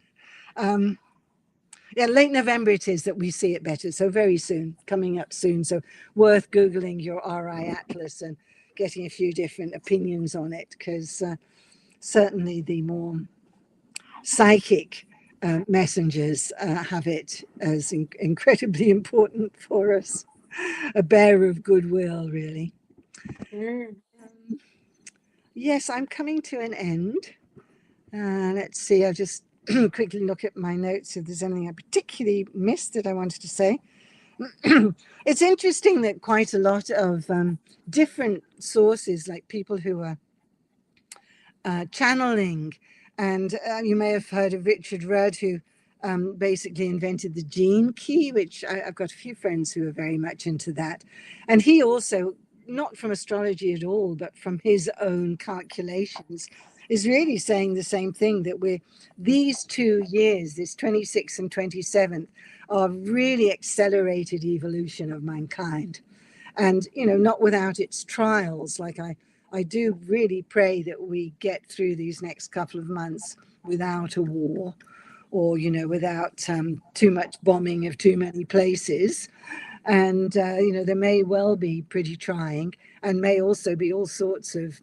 Yeah, late November it is that we see it better. So very soon, coming up soon. So worth Googling your RI Atlas and getting a few different opinions on it, because certainly the more psychic messengers have it as incredibly important for us. A bearer of goodwill, really. Yes, I'm coming to an end. Let's see, I'll just quickly look at my notes if there's anything I particularly missed that I wanted to say. It's interesting that quite a lot of different sources, like people who are channeling, and you may have heard of Richard Rudd, who basically invented the gene key, which I've got a few friends who are very much into that. And he also, not from astrology at all, but from his own calculations, is really saying the same thing, that these 2 years, this 26th and 27th, are really accelerated evolution of mankind. And, not without its trials. Like I do really pray that we get through these next couple of months without a war, or, without too much bombing of too many places. And, there may well be pretty trying, and may also be all sorts of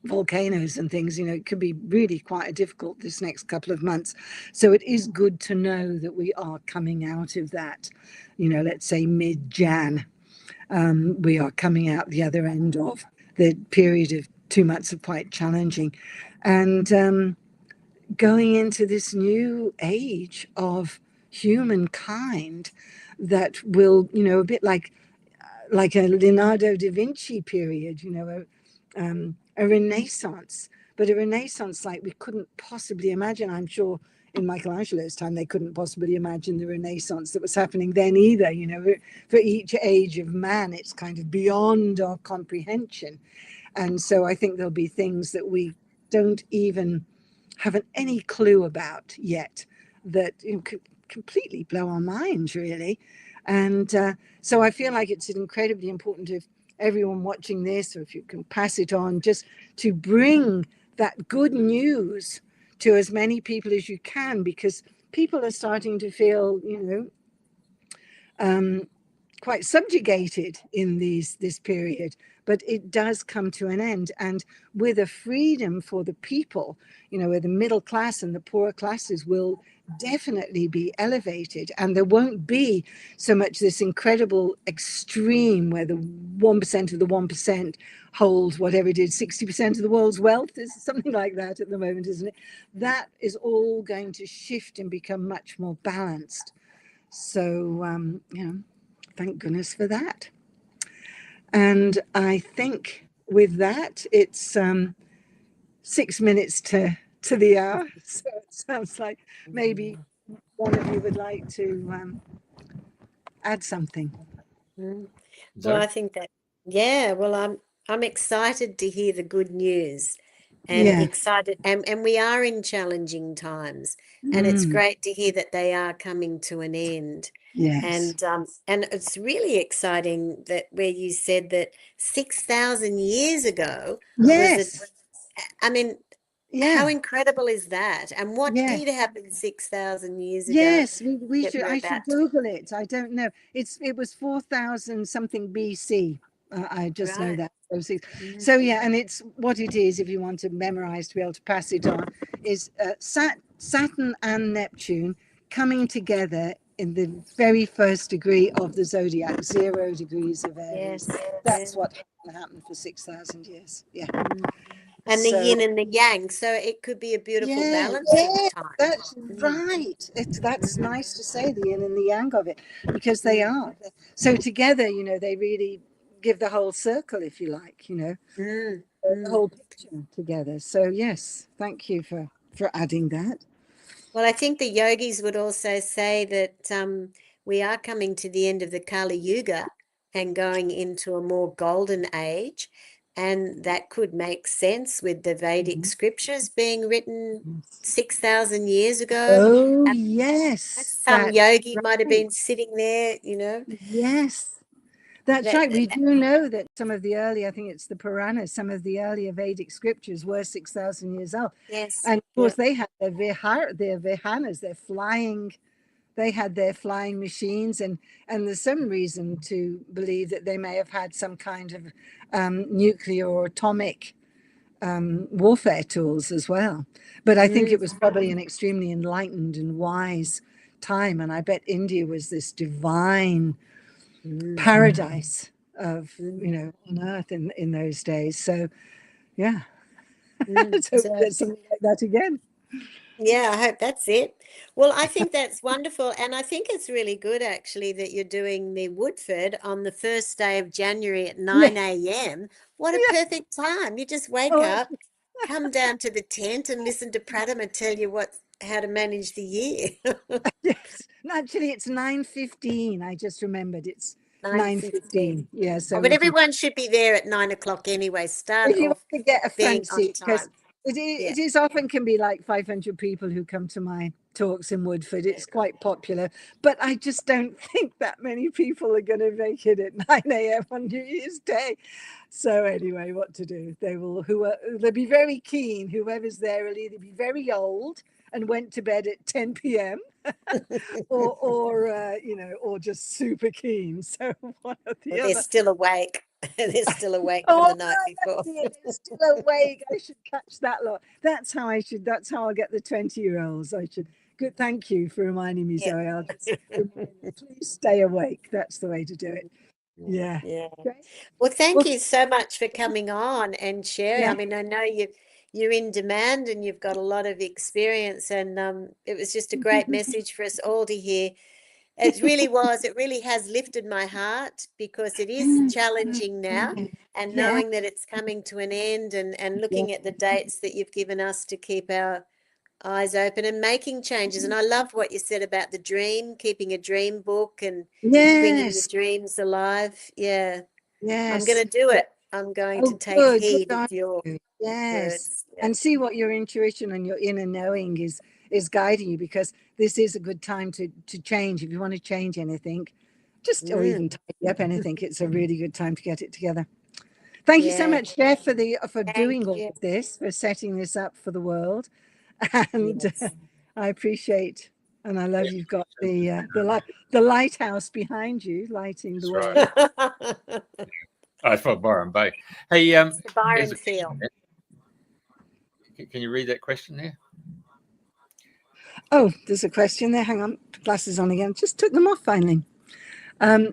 volcanoes and things, it could be really quite difficult this next couple of months. So it is good to know that we are coming out of that, let's say mid-Jan. We are coming out the other end of the period of 2 months of quite challenging, and going into this new age of humankind that will, a bit like a Leonardo da Vinci period, a renaissance, but a renaissance like we couldn't possibly imagine. I'm sure in Michelangelo's time, they couldn't possibly imagine the renaissance that was happening then either. For each age of man, it's kind of beyond our comprehension. And so I think there'll be things that we don't even have any clue about yet that could completely blow our minds, really. And so I feel like it's incredibly important if everyone watching this, or if you can pass it on, just to bring that good news to as many people as you can, because people are starting to feel, quite subjugated in this period. But it does come to an end, and with a freedom for the people, where the middle class and the poorer classes will definitely be elevated, and there won't be so much this incredible extreme where the 1% of the 1% hold whatever it is, 60% of the world's wealth, is something like that at the moment, isn't it? That is all going to shift and become much more balanced. So thank goodness for that. And I think with that, it's 6 minutes to the hour. So it sounds like maybe one of you would like to add something. Well, I think that, well, I'm excited to hear the good news, and excited, and we are in challenging times, and it's great to hear that they are coming to an end. Yes. And it's really exciting that where you said that 6,000 years ago Yes. I mean, how incredible is that? And what did happen 6,000 years ago? Yes, we should. I should Google it. I don't know. It was 4,000 something BC. I just know that. So and it's what it is. If you want to memorize to be able to pass it on, is Saturn and Neptune coming together in the very first degree of the zodiac, 0 degrees of Aries. That's what happened for 6,000 years. Yeah. And the yin and the yang, so it could be a beautiful balancing time. That's right. That's nice to say, the yin and the yang of it, because they are. So together, they really give the whole circle, if you like, the whole picture together. So yes, thank you for adding that. Well, I think the yogis would also say that we are coming to the end of the Kali Yuga and going into a more golden age. And that could make sense with the Vedic scriptures being written 6,000 years ago. Oh, yes. Some yogi might have been sitting there, Yes, that's right. We do know that some of the early, I think it's the Puranas, some of the earlier Vedic scriptures were 6,000 years old. Yes. And of course, they had their vihanas, their flying. They had their flying machines, and there's some reason to believe that they may have had some kind of nuclear or atomic warfare tools as well. But I think it was probably an extremely enlightened and wise time, and I bet India was this divine paradise of on earth in those days. So yeah, so there's something like that again. Yeah, I hope that's it. Well, I think that's wonderful. And I think it's really good, actually, that you're doing the Woodford on the first day of January at 9 a.m. What a perfect time. You just wake up, come down to the tent and listen to Pratima tell you how to manage the year. Yes, actually, it's 9:15. I just remembered it's 9:15. Yeah, so but everyone should be there at 9 o'clock anyway. Start if you off want to get a being front seat, on time. because it is often can be like 500 people who come to my talks in Woodford. It's quite popular, but I just don't think that many people are going to make it at 9 a.m. on New Year's Day. So anyway, what to do? They'll be very keen. Whoever's there will either be very old and went to bed at 10 p.m. or just super keen. So one or the other. They're still awake. They're still awake Oh, from the night before. they're still awake. I should catch that lot. That's how I'll get the 20-year-olds. I should. Good. Thank you for reminding me, Yeah. Zoe. I'll just please stay awake. That's the way to do it. Yeah. Yeah. Great. Well, thank Well, you so much for coming on and sharing. yeah. I mean, I know you're in demand and you've got a lot of experience, and it was just a great message for us all to hear. It really was. It really has lifted my heart, because it is challenging now, and Yeah. knowing that it's coming to an end, and looking at the dates that you've given us to keep our eyes open and making changes. And I love what you said about the dream, keeping a dream book and bringing your Yes. dreams alive. Yeah, I'm Yes. going to do it. I'm going to Oh, take good. heed Good on of your you. Yes. words. Yeah. And see what your intuition and your inner knowing is guiding you, because this is a good time to change. If you want to change anything, or even tidy up anything, it's a really good time to get it together. Thank you so Yeah. much, Jeff, for Thank doing all you. of this, for setting this up for the world. And Yes. I appreciate, and I love you've got the lighthouse behind you, lighting the That's world. right. I thought Byron Bay. Hey, It's the Byron here's a feel. question there. Can you read that question there? Oh, there's a question there. Hang on, glasses on again. Just took them off finally. Okay.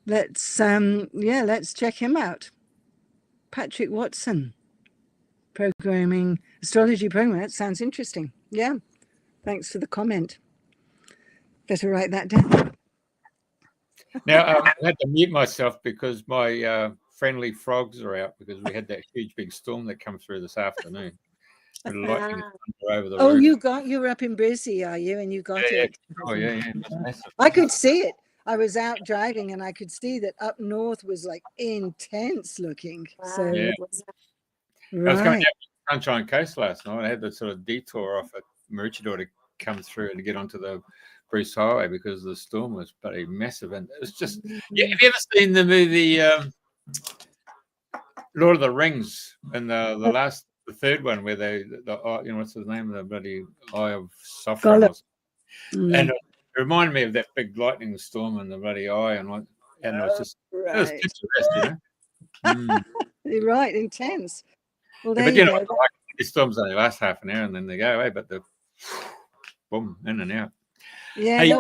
Let's check him out. Patrick Watson, astrology programming. That sounds interesting. Yeah. Thanks for the comment. Better write that down. Now, I had to mute myself because my friendly frogs are out, because we had that huge big storm that come through this afternoon. With lightning over the roof. You were up in Brizzy, are you? And you got it. Oh, yeah. It was massive. I could see it. I was out driving and I could see that up north was like intense looking. So Yeah. right. I was coming down the Sunshine Coast last night. I had to sort of detour off at Maroochydore to come through and to get onto the Bruce Highway, because the storm was pretty massive. And it was just, yeah. Have you ever seen the movie Lord of the Rings, and the third one, where what's his name, the bloody Eye of Sauron? And it reminded me of that big lightning storm and the bloody eye, and it was just it was picturesque, You're right, intense. Well, there but you go. Like, these storms only last half an hour and then they go away, but the boom, in and out. Yeah, Hey,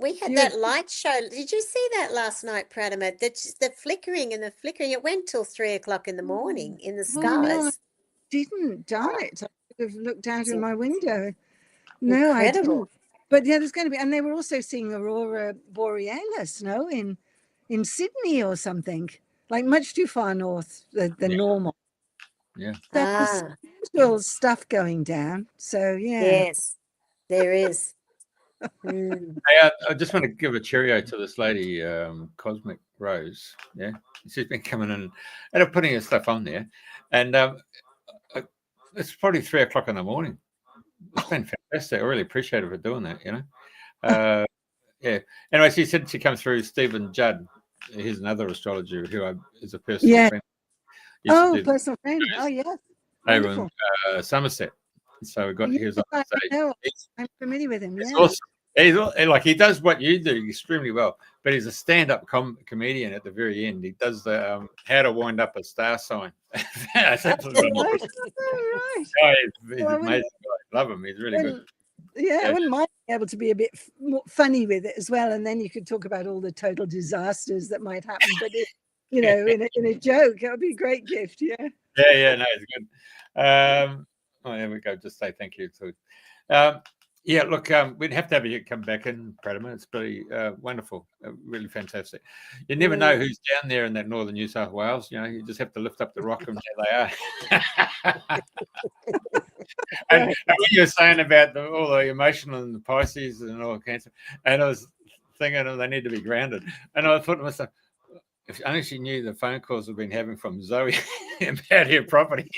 we had that light show. Did you see that last night, Pratima? The flickering and the flickering. It went till 3 o'clock in the morning in the skies. No, I didn't. Darn it! I could have looked out in my window. No, I didn't. But yeah, there's going to be, and they were also seeing aurora borealis, no, in Sydney or something, like much too far north than normal. Yeah. There's usual stuff going down. So yeah. Yes, there is. Hey, I just want to give a cheerio to this lady, Cosmic Rose. Yeah, she's been coming in and putting her stuff on there, and it's probably 3 o'clock in the morning. It's been fantastic. I really appreciate her for doing that. Yeah. Anyway, she said she comes through. Stephen Judd, he's another astrologer who is a personal friend. Personal friend. Oh yeah. Over in Somerset. So we got his on stage. I'm familiar with him. It's Yeah. Awesome. He does what you do extremely well, but he's a stand-up comedian at the very end. He does the how to wind up a star sign. That's absolutely right. Oh, he's amazing guy. Love him. He's really good. Yeah, I wouldn't mind being able to be a bit more funny with it as well, and then you could talk about all the total disasters that might happen. But in a joke, it would be a great gift. Yeah. Yeah. No, it's good. There we go. Just say thank you to. Yeah, look, we'd have to have you come back in, Pratima. It's pretty wonderful, really fantastic. You never know who's down there in that northern New South Wales. You just have to lift up the rock and there they are. and when you were saying about all the emotional and the Pisces and all the Cancer, and I was thinking they need to be grounded. And I thought to myself, if only she knew the phone calls we've been having from Zoe about her property.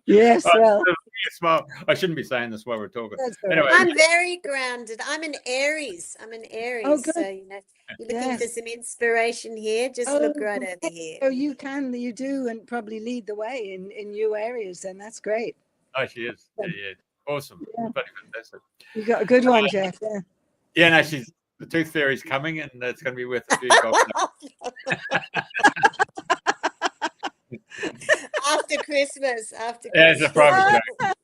Yes, well, Smile. I shouldn't be saying this while we're talking. that's all Anyway, right. I'm very grounded. I'm an Aries. Oh, good. So, you're looking Yes. for some inspiration here. Just look right over here. Oh, you do, and probably lead the way in new areas. Then that's great. oh, she is. Yeah. Awesome. Yeah. Bloody fantastic. You got a good one, Jeff. Yeah. Yeah, no, the tooth fairy's coming, and it's going to be worth a few gold. After Christmas. Yeah, it's a private joke.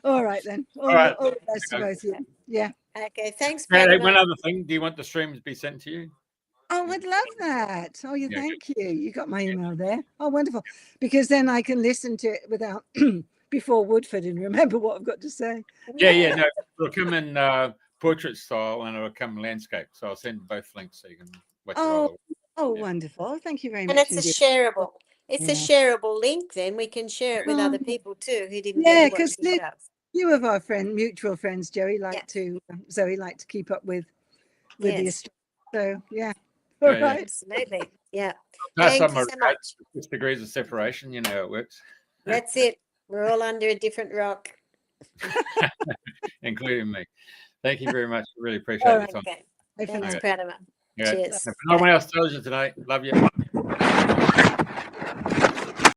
All right then. All right. the best to both of you. Yeah. Okay, thanks, Hey, Pratima. one other thing. Do you want the stream to be sent to you? Oh, I'd love that. Oh, Yeah, thank you. You got my email there. Oh, wonderful. Because then I can listen to it without before Woodford and remember what I've got to say. Yeah. No, it'll come in portrait style and it'll come landscape. So I'll send both links so you can watch it all. Oh, Yeah. wonderful. Thank you very And much. it's a indeed. shareable. It's a Yeah. shareable link. Then we can share it with other people too who didn't Yeah, get to watch 'cause the show. few of our mutual friends, Zoe, like to keep up with the Yes. so yeah. All Yeah, yeah. right. Absolutely. Yeah. Plus, Thank I'm you so much. 6 degrees of separation. You know how it works, That's it. We're all under a different rock. including me. Thank you very much. Really appreciate All your right. time. Okay. Bye for Thanks, now. Pratima. Yeah. Cheers. If no one else tells you tonight, love you.